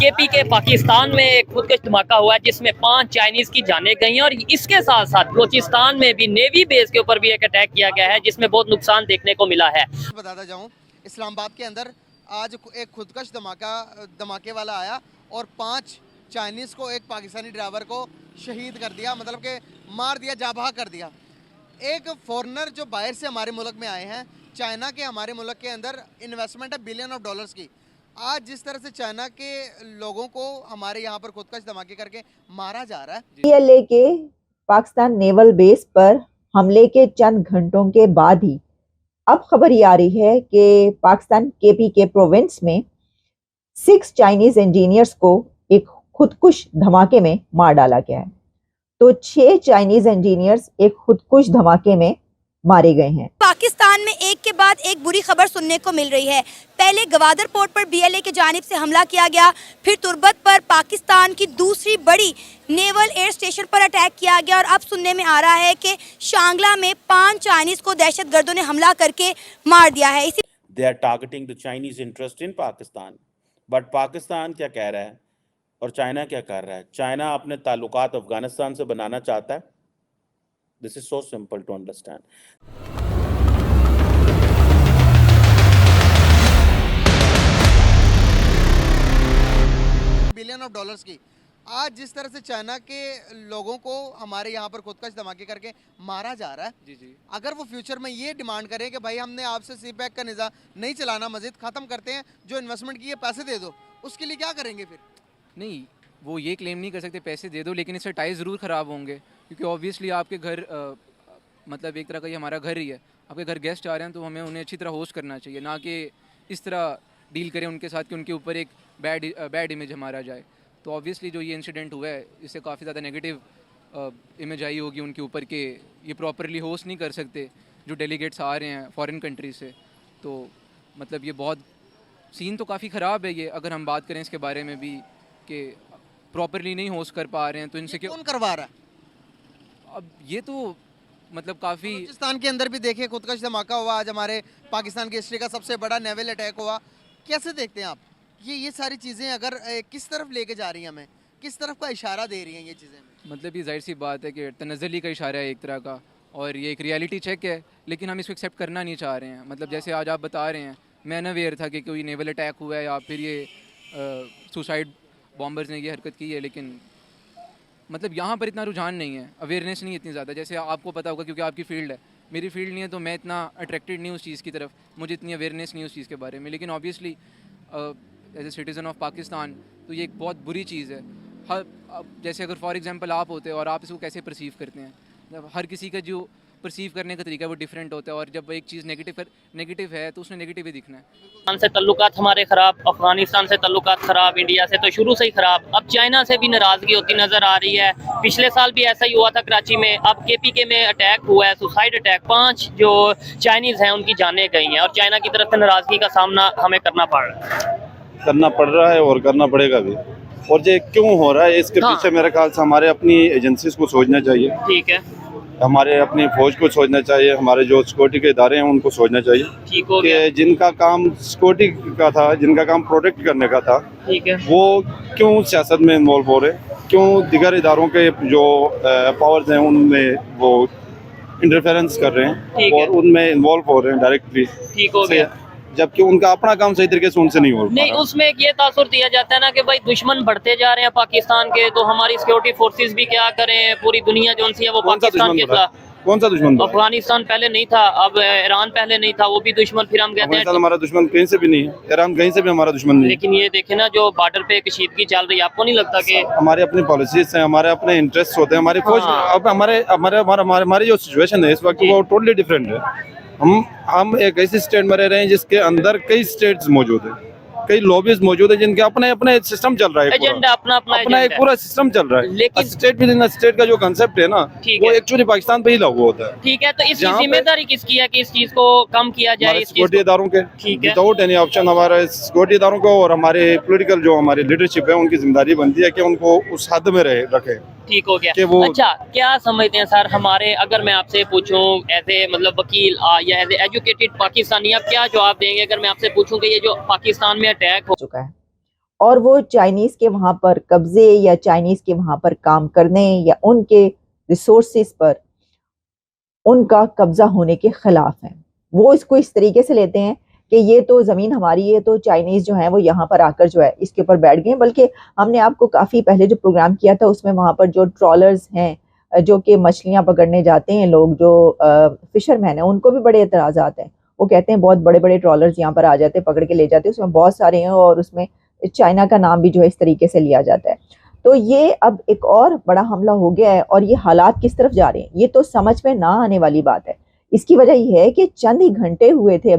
KP के पाकिस्तान में एक खुदकश धमाका हुआ है जिसमें 5 चाइनीज की जानें गई हैं और इसके साथ साथ बलोचिस्तान में भी नेवी बेस के ऊपर भी एक अटैक किया गया है जिसमें बहुत नुकसान देखने को मिला है। बताता जाऊं, इस्लामाबाद के अंदर आज एक खुदकश धमाके वाला आया और 5 चाइनीज़ को, एक पाकिस्तानी ड्राइवर को शहीद कर दिया, मतलब कि मार दिया, जाबहा कर दिया। एक फॉरेनर जो बाहर से हमारे मुल्क में आए हैं, चाइना के हमारे मुल्क के अंदर इन्वेस्टमेंट है बिलियन ऑफ डॉलर्स की। आज जिस तरह से चाइना के लोगों को हमारे यहाँ पर खुदकश धमाके करके मारा जा रहा है। PLA के पाकिस्तान नेवल बेस पर हमले के चंद घंटों के बाद ही अब खबर ये आ रही है कि पाकिस्तान KP के प्रोविंस में 6 चाइनीज इंजीनियर्स को एक खुदकुश धमाके में मार डाला गया है। तो 6 चाइनीज इंजीनियर्स एक खुदकुश धमाके में मारे गए हैं। पाकिस्तान में एक के बाद एक बुरी खबर सुनने को मिल रही है। पहले गवादर पोर्ट पर BLA की जानिब से हमला किया गया, फिर तुर्बत पर पाकिस्तान की दूसरी बड़ी नेवल एयर स्टेशन पर अटैक किया गया और अब सुनने में आ रहा है कि शांगला में 5 चाइनीज को दहशतगर्दों ने हमला करके मार दिया है। They are targeting the Chinese interest in Pakistan. But Pakistan क्या कह रहा है और चाइना क्या कर रहा है? चाइना अपने ताल्लुकात अफगानिस्तान से बनाना चाहता है। This is so simple to understand. Billion of dollars की। आज जिस तरह से चाइना के लोगों को हमारे यहाँ पर खुदकश धमाके करके मारा जा रहा है, जी, अगर वो फ्यूचर में ये डिमांड करें कि भाई हमने आपसे CPEC का निज़ाम नहीं चलाना, मजीद ख़त्म करते हैं, जो इन्वेस्टमेंट की पैसे दे दो, उसके लिए क्या करेंगे फिर? नहीं, वो ये क्लेम नहीं कर सकते पैसे दे दो, लेकिन इससे टाई ज़रूर ख़राब होंगे, क्योंकि ऑब्वियसली आपके घर मतलब एक तरह का ये हमारा घर ही है। आपके घर गेस्ट आ रहे हैं तो हमें उन्हें अच्छी तरह होस्ट करना चाहिए, ना कि इस तरह डील करें उनके साथ कि उनके ऊपर एक बैड इमेज हमारा जाए। तो ऑब्वियसली जो ये इंसिडेंट हुआ है इससे काफ़ी ज़्यादा नेगेटिव इमेज आई होगी उनके ऊपर कि ये प्रॉपरली होस्ट नहीं कर सकते जो डेलीगेट्स आ रहे हैं फॉरेन कंट्री से। तो मतलब ये बहुत सीन तो काफ़ी ख़राब है ये, अगर हम बात करें इसके बारे में भी कि प्रॉपरली नहीं होस्ट कर पा रहे हैं तो इनसे कौन करवा रहा है? अब ये तो मतलब काफ़ी बलूचिस्तान के अंदर भी देखिए खुदकश धमाका हुआ, आज हमारे पाकिस्तान की हिस्ट्री का सबसे बड़ा नेवल अटैक हुआ। कैसे देखते हैं आप ये सारी चीज़ें अगर किस तरफ लेके जा रही हैं, हमें किस तरफ का इशारा दे रही हैं ये चीज़ें? मतलब ये जाहिर सी बात है कि तनज़्ज़ुली का इशारा है एक तरह का, और ये एक रियलिटी चेक है, लेकिन हम इसको एक्सेप्ट करना नहीं चाह रहे हैं। मतलब जैसे आज आप बता रहे हैं, मैं अनअवेयर था कि कोई नेवल अटैक हुआ है या फिर ये सुसाइड बॉम्बर्स ने ये हरकत की है, लेकिन मतलब यहाँ पर इतना रुझान नहीं है, अवेयरनेस नहीं इतनी ज़्यादा। जैसे आपको पता होगा क्योंकि आपकी फील्ड है, मेरी फील्ड नहीं है तो मैं इतना अट्रैक्टेड नहीं उस चीज़ की तरफ, मुझे इतनी अवेयरनेस नहीं उस चीज़ के बारे में। लेकिन obviously as a citizen of Pakistan तो ये एक बहुत बुरी चीज़ है। जैसे अगर फॉर एग्जांपल आप होते हैं और आप इसको कैसे परसीव करते हैं, जब हर किसी का जो परसीव करने का तरीका वो डिफरेंट होता है, और जब एक चीज़ नेगेटिव है तो उसमें नेगेटिव ही दिखना है। पाकिस्तान से तल्लुकात हमारे ख़राब, अफगानिस्तान से तल्लुकात ख़राब, इंडिया से तो शुरू से ही ख़राब, अब चाइना से भी नाराज़गी होती नज़र आ रही है। पिछले साल भी ऐसा ही हुआ था कराची में, अब KPK में अटैक हुआ है, सुसाइड अटैक, 5 जो चाइनीज़ हैं उनकी जानें गई हैं और चाइना की तरफ से नाराज़गी का सामना हमें करना पड़ रहा है और करना पड़ेगा भी। और ये क्यों हो रहा है इसके पीछे मेरे ख्याल से हमारे अपनी एजेंसीज को सोचना चाहिए। ठीक है, हमारे अपनी फौज को सोचना चाहिए, हमारे जो सिक्योरिटी के इदारे हैं उनको सोचना चाहिए। ठीक हो गया। कि जिनका काम सिक्योरिटी का था, जिनका काम प्रोटेक्ट करने का था, ठीक है, वो क्यों सियासत में इन्वॉल्व हो रहे, क्यों दिगर इदारों के जो पावर्स हैं उनमें वो इंटरफेरेंस कर रहे हैं और उनमें इन्वॉल्व हो रहे हैं डायरेक्टली। ठीक हो गया। जबकि उनका अपना काम सही तरीके से उनसे नहीं हो रहा। नहीं, उसमें एक ये तासुर दिया जाता है ना कि भाई दुश्मन बढ़ते जा रहे हैं पाकिस्तान के, तो हमारी सिक्योरिटी फोर्सेस भी क्या करें, पूरी दुनिया जो है वो पाकिस्तान के खिलाफ। कौन सा दुश्मन? अफगानिस्तान पहले नहीं था, अब ईरान पहले नहीं था, वो भी दुश्मन। फिर हम कहते हैं हमारा दुश्मन कहीं से भी नहीं है, ईरान कहीं से भी हमारा दुश्मन नहीं है। लेकिन ये देखे ना जो बॉर्डर पे कशीदगी चल रही है, आपको नहीं लगता कि हमारी अपनी पॉलिसीज हैं, हमारे अपने इंटरेस्ट होते हैं, हमारी फौज अब हमारी जो सिचुएशन है इस वक्त वो टोटली डिफरेंट है। हम एक ऐसी स्टेट में रह रहे हैं जिसके अंदर कई स्टेट्स मौजूद हैं, कई लॉबीज मौजूद है जिनके अपने अपने सिस्टम चल रहा है, एजेंडा अपना एक पूरा सिस्टम चल रहा है। लेकिन स्टेट विद इन स्टेट का जो कंसेप्ट है ना, वो एक्चुअली पाकिस्तान पे ही लागू होता है। ठीक है, तो इसकी जिम्मेदारी किसकी है कि इस चीज को कम किया जाए? सिक्योरिटी इदारों के, विदाउट एनी ऑप्शन हमारे सिक्योरिटी इदारों को और हमारे पॉलिटिकल जो हमारी लीडरशिप है उनकी जिम्मेदारी बनती है कि उनको उस हद में रखे। ठीक हो गया। अच्छा, क्या समझते हैं सर हमारे, अगर मैं आपसे पूछूं एज ए मतलब वकील या एज ए एजुकेटेड पाकिस्तानी, आप क्या जवाब देंगे अगर मैं आपसे पूछूं कि ये जो पाकिस्तान में अटैक हो चुका है और वो चाइनीज़ के वहाँ पर कब्जे या चाइनीज़ के वहाँ पर काम करने या उनके रिसोर्सेज पर उनका कब्जा होने के खिलाफ हैं। वो इसको इस तरीके से लेते हैं कि ये तो ज़मीन हमारी है, तो चाइनीज़ जो हैं वो यहाँ पर आकर जो है इसके ऊपर बैठ गए। बल्कि हमने आपको काफ़ी पहले जो प्रोग्राम किया था उसमें वहाँ पर जो ट्रॉलर्स हैं जो कि मछलियाँ पकड़ने जाते हैं लोग, जो फिशरमैन हैं, उनको भी बड़े एतराज़ात हैं। वो कहते हैं बहुत बड़े बड़े ट्रॉलर्स यहाँ पर आ जाते हैं, पकड़ के ले जाते हैं, उसमें बहुत सारे हैं और उसमें चाइना का नाम भी जो है इस तरीके से लिया जाता है। तो ये अब एक और बड़ा हमला हो गया है और ये हालात किस तरफ जा रहे हैं ये तो समझ में ना आने वाली बात है। इसकी वजह ये है कि चंद ही घंटे हुए थे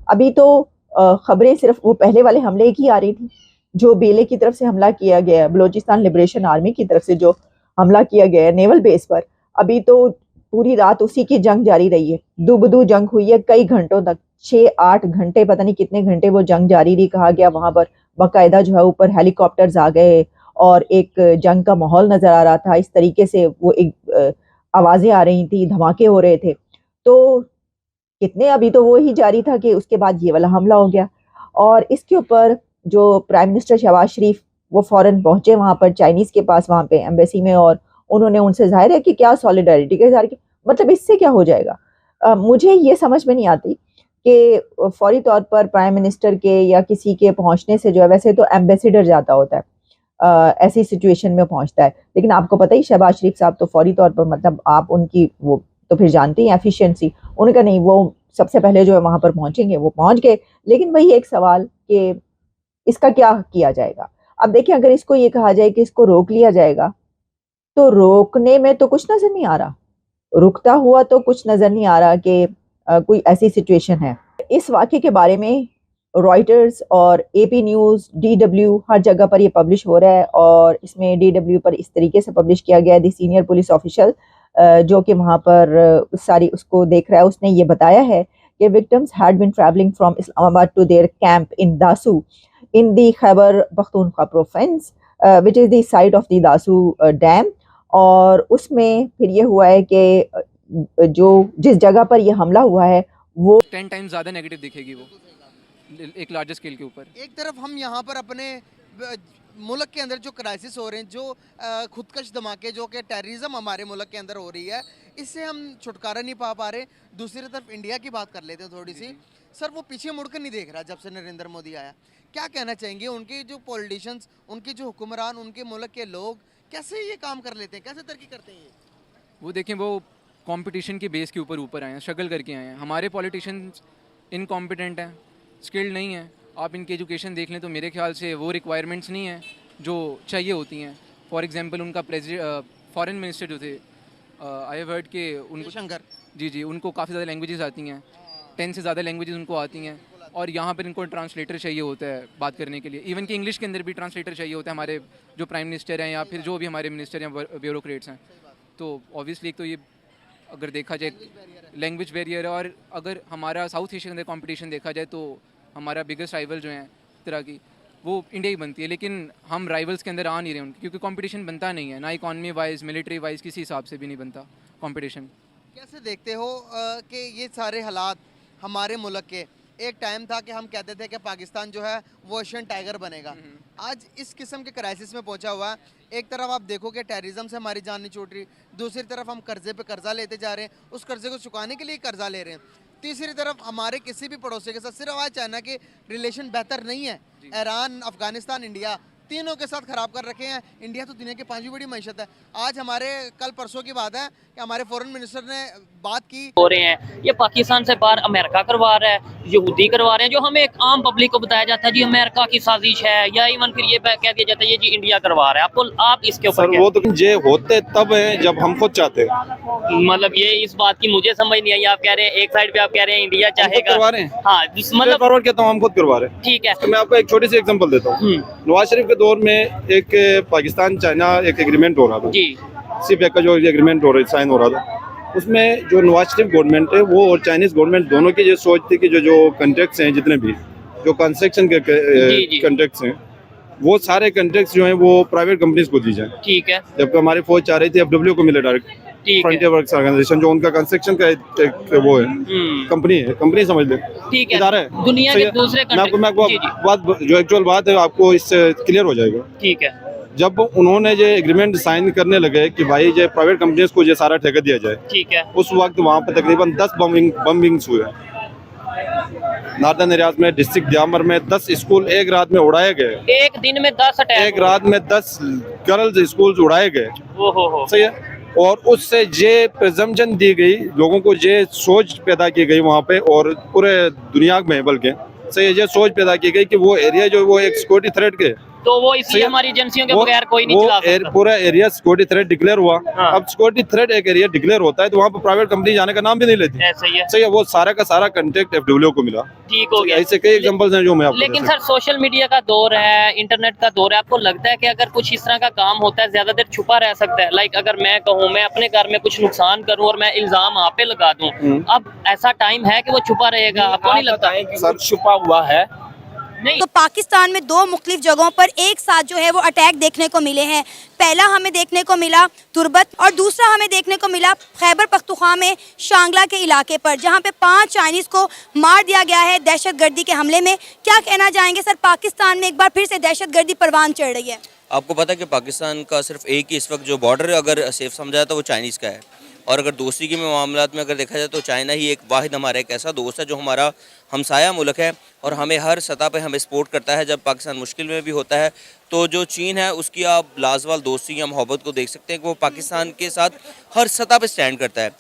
अभी तो खबरें सिर्फ वो पहले वाले हमले की आ रही थी जो बेले की तरफ से हमला किया गया है, बलूचिस्तान लिबरेशन आर्मी की तरफ से जो हमला किया गया है नेवल बेस पर। अभी तो पूरी रात उसी की जंग जारी रही है, दुबदू जंग हुई है कई घंटों तक, 6-8 घंटे, पता नहीं कितने घंटे वो जंग जारी रही। कहा गया वहां पर बाकायदा जो है ऊपर हेलीकॉप्टर्स आ गए और एक जंग का माहौल नजर आ रहा था। इस तरीके से वो एक आवाजें आ रही थी, धमाके हो रहे थे। तो कितने अभी तो वो ही जारी था कि उसके बाद ये वाला हमला हो गया। और इसके ऊपर जो प्राइम मिनिस्टर शहबाज शरीफ वो फौरन पहुंचे वहां पर चाइनीज के पास, वहां पे एम्बेसी में, और उन्होंने उनसे जाहिर है कि क्या सॉलिडारिटी का इजहार किया। मतलब इससे क्या हो जाएगा? मुझे ये समझ में नहीं आती कि फौरी तौर पर प्राइम मिनिस्टर के या किसी के पहुंचने से जो है, वैसे तो एम्बेसडर जाता होता है ऐसी सिचुएशन में पहुंचता है, लेकिन आपको पता ही शहबाज शरीफ साहब तो फौरी तौर पर, मतलब आप उनकी वो तो फिर जानती हैं एफिशिएंसी, उनका नहीं, वो सबसे पहले जो है वहां पर पहुंचेंगे, वो पहुंच गए। लेकिन वही एक सवाल कि इसका क्या किया जाएगा? अब देखिए, अगर इसको ये कहा जाए कि इसको रोक लिया जाएगा तो रोकने में तो कुछ नजर नहीं आ रहा, रुकता हुआ तो कुछ नजर नहीं आ रहा कि कोई ऐसी सिचुएशन है। इस वाक़े के बारे में रॉयटर्स और एपी न्यूज़, DW, हर जगह पर ये पब्लिश हो रहा है और इसमें DW पर इस तरीके से पब्लिश किया गया है। द सीनियर पुलिस ऑफिशियल जो कि वहाँ पर सारी उसको देख रहा है, उसने ये बताया है कि victims had been travelling from Islamabad to their camp in Dasu in the Khyber Pakhtunkhwa province which is the site of the Dasu dam. और उसमें फिर ये हुआ है कि जो जिस जगह पर ये हमला हुआ है वो 10 टाइम्स ज़्यादा नेगेटिव दिखेगी वो एक लार्जर स्केल के ऊपर। एक तरफ हम यहाँ पर अपने मुल्क के अंदर जो क्राइसिस हो रहे हैं, जो खुदकश धमाके, जो कि टेररिज्म हमारे मुल्क के अंदर हो रही है, इससे हम छुटकारा नहीं पा रहे। दूसरी तरफ इंडिया की बात कर लेते हैं थोड़ी सी। सर, वो पीछे मुड़कर नहीं देख रहा जब से नरेंद्र मोदी आया। क्या कहना चाहेंगे? उनके जो पॉलिटिशियंस, उनके जो हुक्मरान, उनके मुल्क के लोग कैसे ये काम कर लेते हैं, कैसे तरक्की करते हैं? वो देखें, वो कंपटीशन के बेस के ऊपर आए हैं, स्ट्रगल करके आए हैं। हमारे पॉलिटिशियंस इनकॉम्पिटेंट हैं, स्किल्ड नहीं हैं। आप इनकी एजुकेशन देख लें तो मेरे ख्याल से वो रिक्वायरमेंट्स नहीं हैं जो चाहिए होती हैं। फॉर एग्जांपल, उनका फॉरेन मिनिस्टर जो थे, आई हैव हर्ड के उनको शंकर जी उनको काफ़ी ज़्यादा लैंग्वेजेस आती हैं, 10 से ज़्यादा लैंग्वेजेस उनको आती हैं। और यहाँ पर इनको ट्रांसलेटर चाहिए होता है बात करने के लिए। इवन कि इंग्लिश के अंदर भी ट्रांसलेटर चाहिए होता है हमारे जो प्राइम मिनिस्टर हैं या फिर जो भी हमारे मिनिस्टर या ब्यूरोक्रेट्स हैं। तो ऑब्वियसली एक तो ये अगर देखा जाए लैंग्वेज बैरियर है। और अगर हमारा साउथ एशिया के अंदर कॉम्पिटिशन देखा जाए तो हमारा बिगेस्ट राइवल जो है तरह की वो इंडिया ही बनती है। लेकिन हम राइवल्स के अंदर आ नहीं रहे उनके, क्योंकि कंपटीशन बनता नहीं है, ना इकॉनमी वाइज, मिलिट्री वाइज, किसी हिसाब से भी नहीं बनता कंपटीशन। कैसे देखते हो कि ये सारे हालात हमारे मुल्क के? एक टाइम था कि हम कहते थे कि पाकिस्तान जो है वो एशियन टाइगर बनेगा। आज इस किस्म के क्राइसिस में पहुंचा हुआ है। एक तरफ आप देखो कि टेररिज्म से हमारी जान नहीं छूट रही, दूसरी तरफ हम कर्जे पे कर्जा लेते जा रहे हैं, उस कर्जे को चुकाने के लिए कर्जा ले रहे हैं, तीसरी तरफ हमारे किसी भी पड़ोसी के साथ, सिर्फ आज चाइना के रिलेशन बेहतर नहीं है, ईरान, अफगानिस्तान, इंडिया, तीनों के साथ ख़राब कर रखे हैं। इंडिया तो दुनिया की 5वीं बड़ी मैशत है। आज हमारे कल परसों की बात है कि हमारे फॉरेन मिनिस्टर ने बात की हो रहे हैं, ये पाकिस्तान से बाहर अमेरिका करवा रहा है, यहूदी करवा रहे हैं, जो हमें एक आम पब्लिक को बताया जाता है जी अमेरिका की साजिश है, या इवन फिर ये कह दिया जाता है ये जी इंडिया करवा रहा है। आपको आप इसके ऊपर सर वो तो ये होते तब है जब हम खुद चाहते हैं। मतलब ये इस बात की मुझे समझ नहीं आई। आप कह रहे हैं एक साइड पे आप कह रहे हैं इंडिया चाहेगा, करवा रहे हैं। हाँ मतलब फॉरवर्ड कहता हूँ, हम खुद करवा रहे हैं। ठीक है। तो मैं आपको एक छोटी सी एग्जांपल देता हूँ। नवाज शरीफ के दौर में एक पाकिस्तान चाइना एक एग्रीमेंट हो रहा था जी, सीपैक का जो एग्रीमेंट हो रहा साइन हो रहा था। उसमें जो नवाज शरीफ गवर्नमेंट है वो और चाइनीज गवर्नमेंट दोनों की ये सोच थी कि जो कॉन्ट्रैक्ट्स हैं, जितने भी जो कंस्ट्रक्शन के कॉन्ट्रैक्ट्स हैं, वो सारे कॉन्ट्रैक्ट्स जो हैं वो प्राइवेट कंपनीज को दी जाए। ठीक है। जबकि हमारी फौज चाह रही थी FW को मिले डायरेक्ट। ठीक है। फ्रंटियर वर्क्स ऑर्गेनाइजेशन, जो उनका कंस्ट्रक्शन का एक वो है, कंपनी समझ ले, ठीक है। इदारा है। दुनिया सही के है? दूसरे मैं आपको जी, जी। बात जो एक्चुअल बात है आपको इससे क्लियर हो जाएगा। ठीक है। जब उन्होंने जो एग्रीमेंट साइन करने लगे कि भाई जो प्राइवेट कंपनीज को ये सारा ठेका दिया जाए, ठीक है। उस वक्त वहाँ पर तकरीबन 10 बम्बिंग्स हुए। नॉर्दर्न एरियाज में, डिस्ट्रिक्ट दियामर में 10 स्कूल एक रात में उड़ाए गए। एक दिन में 10 अटैक, एक रात में 10 गर्ल्स स्कूल्स उड़ाए गए। हो। सही है। और उससे ये प्रिजम्पशन दी गई, लोगों को ये सोच पैदा की गई वहाँ पे और पूरे दुनिया में, बल्कि सही है, ये सोच पैदा की गई कि वो एरिया जो वो एक सिक्योरिटी थ्रेट के, तो वो इसलिए हमारी एजेंसियों के बगैर कोई नहीं वो चला सकता। पूरा एरिया सिक्योरिटी थ्रेट डिक्लेयर हुआ। हाँ। अब सिक्योरिटी थ्रेट एक एरिया डिक्लेयर होता है तो वहाँ पर प्राइवेट कंपनी जाने का नाम भी नहीं लेती। ऐसा ही है। सही है। वो सारा का सारा कंटेक्ट एफडब्ल्यू को मिला। ठीक हो गया। ऐसे कई एग्जांपल्स हैं जो मैं आपको लेकिन दे सर सोशल मीडिया का दौर है, इंटरनेट का दौर है, आपको लगता है कि अगर कुछ इस तरह का काम होता है ज्यादा देर छुपा रह सकता है? लाइक अगर मैं कहूँ मैं अपने घर में कुछ नुकसान करूँ और मैं इल्जाम आप पे लगा दूं, अब ऐसा टाइम है कि वो छुपा रहेगा? आपको नहीं लगता? सर छुपा हुआ है। नहीं, तो पाकिस्तान में दो मुख्तलिफ जगहों पर एक साथ जो है वो अटैक देखने को मिले हैं। पहला हमें देखने को मिला तुर्बत और दूसरा हमें देखने को मिला खैबर पख्तूनख्वा में शांगला के इलाके पर, जहां पे 5 चाइनीज़ को मार दिया गया है दहशतगर्दी के हमले में। क्या कहना चाहेंगे सर, पाकिस्तान में एक बार फिर से दहशतगर्दी परवान चढ़ रही है? आपको पता है कि पाकिस्तान का सिर्फ एक ही इस वक्त जो बॉर्डर अगर सेफ समझा जाए तो वो चाइनीज़ का है, और अगर दोस्ती के मामलात में अगर देखा जाए तो चाइना ही एक वाहिद हमारा एक ऐसा दोस्त है जो हमारा हमसाया मुल्क है और हमें हर सतह पे हमें सपोर्ट करता है। जब पाकिस्तान मुश्किल में भी होता है तो जो चीन है उसकी आप लाजवाल दोस्ती या मोहब्बत को देख सकते हैं कि वो पाकिस्तान के साथ हर सतह पे स्टैंड करता है।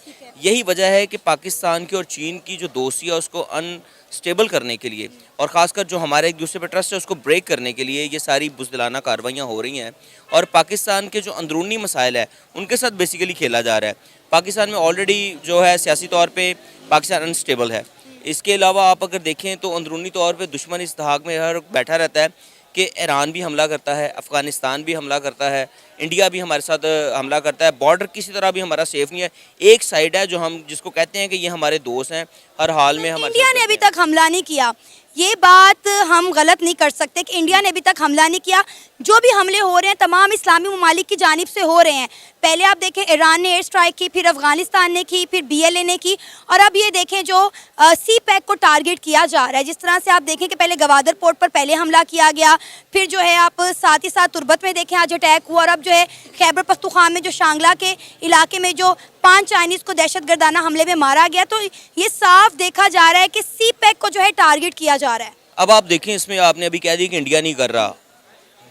यही वजह है कि पाकिस्तान की और चीन की जो दोस्ती है उसको अनस्टेबल करने के लिए और ख़ासकर जो हमारे एक दूसरे पर ट्रस्ट है उसको ब्रेक करने के लिए ये सारी बुज़दिलाना कार्रवाइयाँ हो रही हैं और पाकिस्तान के जो अंदरूनी मसाइल है उनके साथ बेसिकली खेला जा रहा है। पाकिस्तान में ऑलरेडी जो है सियासी तौर पे पाकिस्तान अनस्टेबल है। इसके अलावा आप अगर देखें तो अंदरूनी तौर पे दुश्मन इस दहाक में हर बैठा रहता है कि ईरान भी हमला करता है, अफ़गानिस्तान भी हमला करता है, इंडिया भी हमारे साथ हमला करता है। बॉर्डर किसी तरह भी हमारा सेफ नहीं है। एक साइड है जो हम जिसको कहते हैं कि ये हमारे दोस्त हैं, हर हाल में हमारे इंडिया ने अभी तक हमला नहीं किया, ये बात हम गलत नहीं कर सकते कि इंडिया ने अभी तक हमला नहीं किया। जो भी हमले हो रहे हैं तमाम इस्लामी ममालिक की जानिब से हो रहे हैं। पहले आप देखें ईरान ने एयर स्ट्राइक की, फिर अफगानिस्तान ने की, फिर BLA ने की, और अब ये देखें जो CPEC को टारगेट किया जा रहा है। जिस तरह से आप देखें कि पहले गवादर पोर्ट पर पहले हमला किया गया, फिर जो है आप साथ ही साथ तुर्बत में देखें आज अटैक हुआ, और अब जो है खैबर पख्तूनख्वा में जो शांगला के इलाके में जो 5 चाइनीज़ को दहशतगर्दाना हमले में मारा गया। तो ये साफ देखा जा रहा है कि CPEC को जो है टारगेट किया जा रहा है। अब आप देखें इसमें आपने अभी कह दिया कि इंडिया नहीं कर रहा,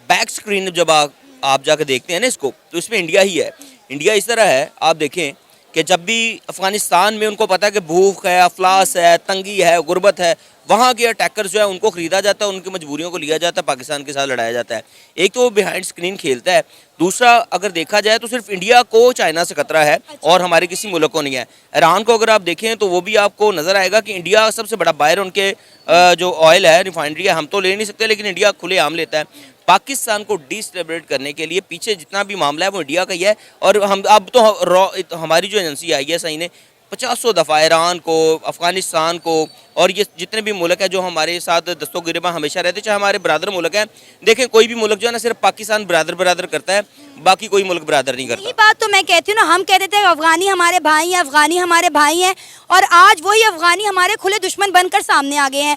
बैक स्क्रीन जब आप जाकर देखते हैं ना इसको तो इसमें इंडिया ही है। इंडिया इस तरह है, आप देखें कि जब भी अफ़गानिस्तान में उनको पता है कि भूख है, अफलास है, तंगी है, गुर्बत है, वहाँ के अटैकर्स जो है उनको ख़रीदा जाता है, उनकी मजबूरियों को लिया जाता है, पाकिस्तान के साथ लड़ाया जाता है। एक तो वो बिहाइंड स्क्रीन खेलता है, दूसरा अगर देखा जाए तो सिर्फ इंडिया को चाइना से खतरा है और हमारे किसी मुल्क को नहीं है। ईरान को अगर आप देखें तो वो भी आपको नज़र आएगा कि इंडिया सबसे बड़ा बायर उनके जो ऑयल है, रिफाइनरी है, हम तो ले नहीं सकते लेकिन इंडिया खुलेआम लेता है। पाकिस्तान को डिस्टेबलाइज करने के लिए पीछे जितना भी मामला है वो इंडिया का ही है। और हम अब तो हमारी जो एजेंसी ISI ने 50 दफ़ा ईरान को, अफ़गानिस्तान को और ये जितने भी मुल्क हैं जो हमारे साथ दस्तों गिरबा हमेशा रहते, चाहे हमारे बरादर मुल्क हैं। देखें कोई भी मुल्क जो है ना सिर्फ पाकिस्तान बरादर करता है, बाकी कोई मुल्क बरादर नहीं करता। यही बात तो मैं कहती हूँ ना, हम कहते थे अफगानी हमारे भाई हैं, अफगानी हमारे भाई हैं, और आज वही अफगानी हमारे खुले दुश्मन बनकर सामने आ गए हैं।